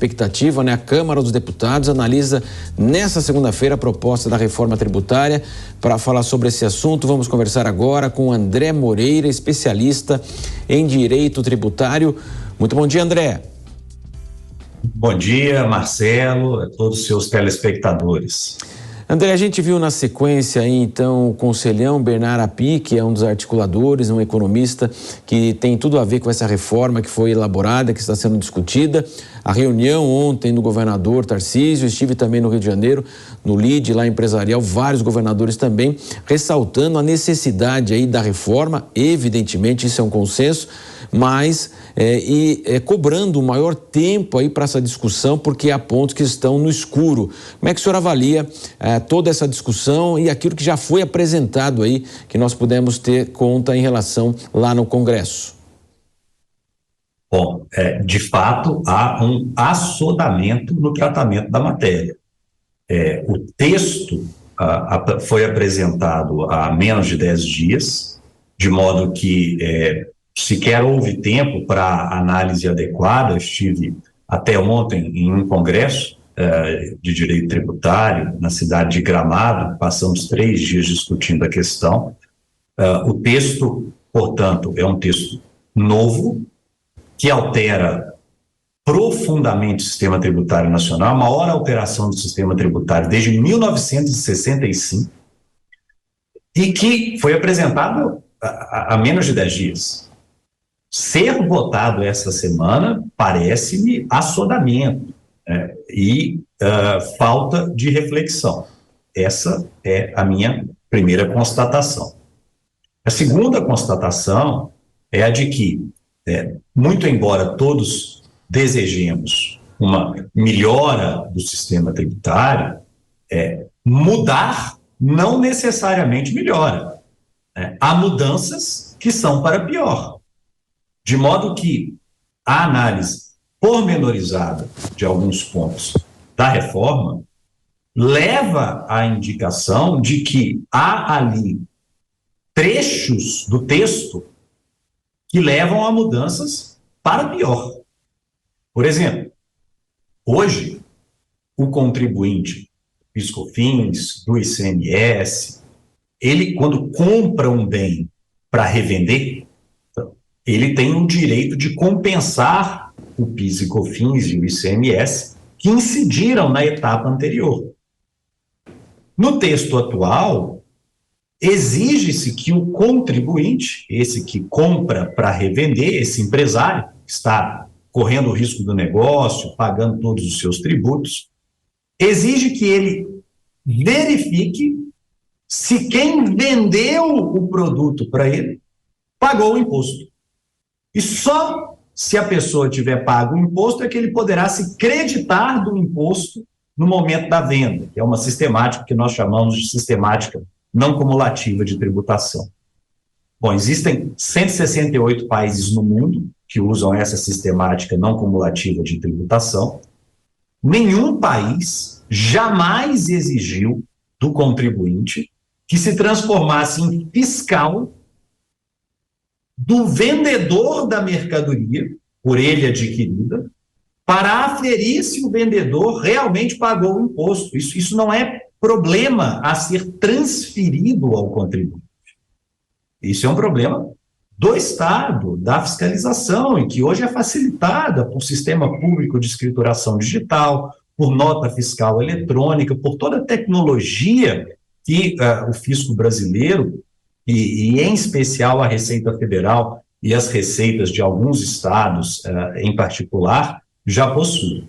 expectativa, né? A Câmara dos Deputados analisa nesta segunda-feira a proposta da reforma tributária. Para falar sobre esse assunto, vamos conversar agora com André Moreira, especialista em direito tributário. Muito bom dia, André. Bom dia, Marcelo, a todos os seus telespectadores. André, a gente viu na sequência aí, então, o conselhão Bernard Api, que é um dos articuladores, um economista que tem tudo a ver com essa reforma que foi elaborada, que está sendo discutida. A reunião ontem do governador Tarcísio, estive também no Rio de Janeiro, no LIDE, lá empresarial, vários governadores também, ressaltando a necessidade aí da reforma, evidentemente isso é um consenso, mas cobrando um maior tempo aí para essa discussão, porque há pontos que estão no escuro. Como é que o senhor avalia toda essa discussão e aquilo que já foi apresentado aí, que nós pudemos ter conta em relação lá no Congresso? Bom, de fato, há um assodamento no tratamento da matéria. O texto foi apresentado há menos de 10 dias, de modo que sequer houve tempo para análise adequada. Eu estive até ontem em um congresso de direito tributário na cidade de Gramado, passamos 3 dias discutindo a questão. O texto, portanto, é um texto novo, que altera profundamente o sistema tributário nacional, a maior alteração do sistema tributário desde 1965, e que foi apresentado há menos de 10 dias. Ser votado essa semana parece-me assodamento e falta de reflexão. Essa é a minha primeira constatação. A segunda constatação é a de que, muito embora todos desejemos uma melhora do sistema tributário, mudar não necessariamente melhora. Há mudanças que são para pior. De modo que a análise pormenorizada de alguns pontos da reforma leva à indicação de que há ali trechos do texto que levam a mudanças para pior. Por exemplo, hoje, o contribuinte PIS/COFINS, do ICMS, ele, quando compra um bem para revender, ele tem o direito de compensar o PIS e COFINS e o ICMS que incidiram na etapa anterior. No texto atual, exige-se que o contribuinte, esse que compra para revender, esse empresário, que está correndo o risco do negócio, pagando todos os seus tributos, exige que ele verifique se quem vendeu o produto para ele pagou o imposto. E só se a pessoa tiver pago o imposto é que ele poderá se creditar do imposto no momento da venda, que é uma sistemática que nós chamamos de sistemática não cumulativa de tributação. Bom, existem 168 países no mundo que usam essa sistemática não cumulativa de tributação. Nenhum país jamais exigiu do contribuinte que se transformasse em fiscal do vendedor da mercadoria, por ele adquirida, para aferir se o vendedor realmente pagou o imposto. Isso não é problema a ser transferido ao contribuinte. Isso é um problema do Estado, da fiscalização, e que hoje é facilitada por sistema público de escrituração digital, por nota fiscal eletrônica, por toda a tecnologia que o fisco brasileiro, e em especial a Receita Federal e as receitas de alguns estados em particular, já possuem.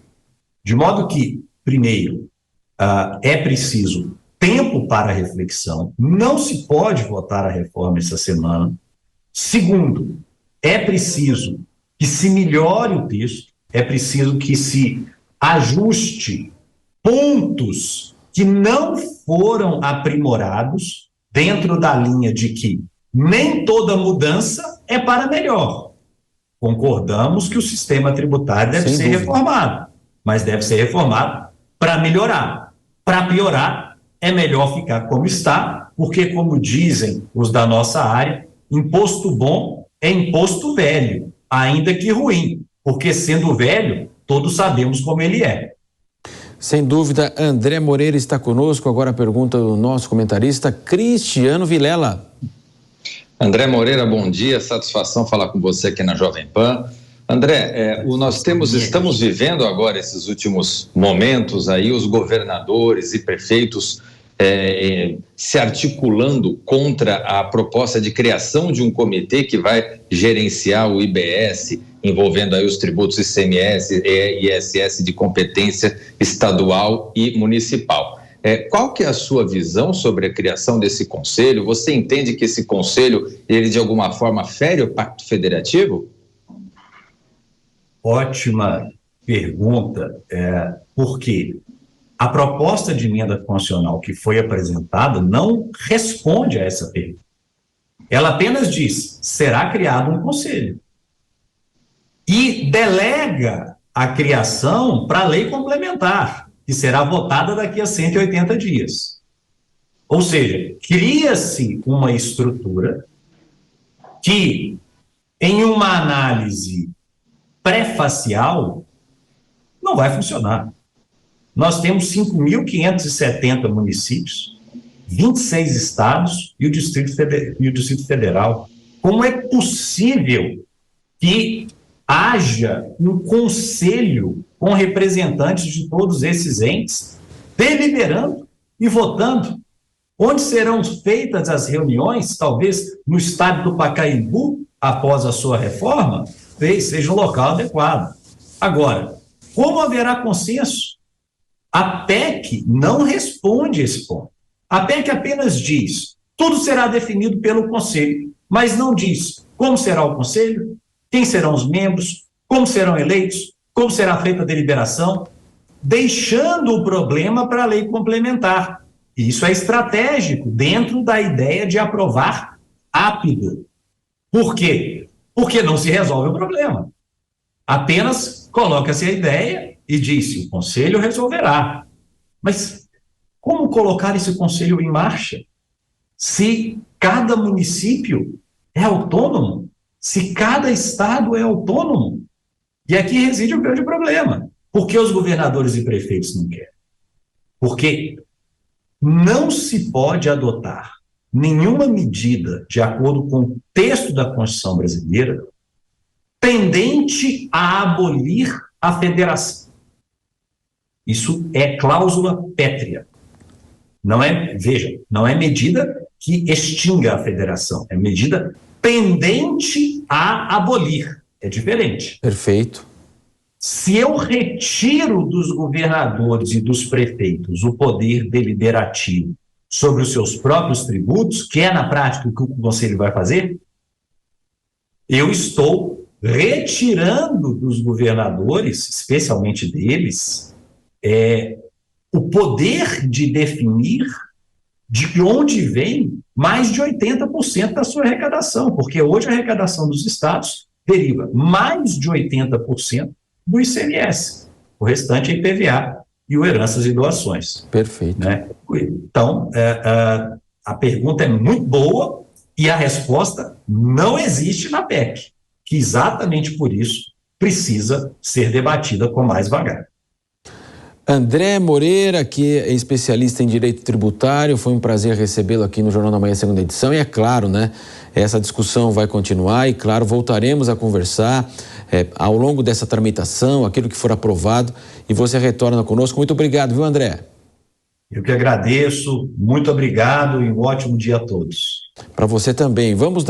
De modo que, primeiro, é preciso tempo para reflexão, não se pode votar a reforma essa semana. Segundo, é preciso que se melhore o texto, é preciso que se ajuste pontos que não foram aprimorados dentro da linha de que nem toda mudança é para melhor. Concordamos que o sistema tributário deve ser reformado, mas deve ser reformado para melhorar. Para piorar, é melhor ficar como está, porque, como dizem os da nossa área, imposto bom é imposto velho, ainda que ruim, porque, sendo velho, todos sabemos como ele é. Sem dúvida, André Moreira está conosco. Agora a pergunta do nosso comentarista, Cristiano Vilela. André Moreira, bom dia, satisfação falar com você aqui na Jovem Pan. André, estamos vivendo agora esses últimos momentos aí, os governadores e prefeitos se articulando contra a proposta de criação de um comitê que vai gerenciar o IBS, envolvendo aí os tributos ICMS e ISS de competência estadual e municipal. Qual que é a sua visão sobre a criação desse conselho? Você entende que esse conselho, ele de alguma forma fere o Pacto Federativo? Ótima pergunta, porque a proposta de emenda constitucional que foi apresentada não responde a essa pergunta. Ela apenas diz, será criado um conselho. E delega a criação para a lei complementar, que será votada daqui a 180 dias. Ou seja, cria-se uma estrutura que, em uma análise pré-facial, não vai funcionar. Nós temos 5.570 municípios, 26 estados e o Distrito Federal. Como é possível que haja um conselho com representantes de todos esses entes deliberando e votando? Onde serão feitas as reuniões? Talvez no estádio do Pacaembu, após a sua reforma, seja um local adequado. Agora, como haverá consenso? A PEC não responde esse ponto. A PEC apenas diz, tudo será definido pelo Conselho, mas não diz como será o Conselho, quem serão os membros, como serão eleitos, como será feita a deliberação, deixando o problema para a lei complementar. E isso é estratégico dentro da ideia de aprovar rápido. Por quê? Porque não se resolve o problema. Apenas coloca-se a ideia e diz-se, o Conselho resolverá. Mas como colocar esse Conselho em marcha? Se cada município é autônomo, se cada estado é autônomo. E aqui reside o grande problema. Por que os governadores e prefeitos não querem? Porque não se pode adotar nenhuma medida de acordo com o texto da Constituição brasileira tendente a abolir a federação. Isso é cláusula pétrea. Não é, veja, não é medida que extinga a federação, é medida pendente a abolir. É diferente. Perfeito. Se eu retiro dos governadores e dos prefeitos o poder deliberativo sobre os seus próprios tributos, que é na prática o que o Conselho vai fazer, eu estou retirando dos governadores, especialmente deles, o poder de definir de onde vem mais de 80% da sua arrecadação, porque hoje a arrecadação dos estados deriva mais de 80% do ICMS, o restante é IPVA e o heranças e doações. Perfeito. Né? Então, a pergunta é muito boa e a resposta não existe na PEC, que exatamente por isso precisa ser debatida com mais vagar. André Moreira, que é especialista em direito tributário, foi um prazer recebê-lo aqui no Jornal da Manhã, segunda edição, e é claro, né, essa discussão vai continuar e, claro, voltaremos a conversar ao longo dessa tramitação, aquilo que for aprovado, e você retorna conosco. Muito obrigado, viu, André? Eu que agradeço, muito obrigado e um ótimo dia a todos. Para você também. Vamos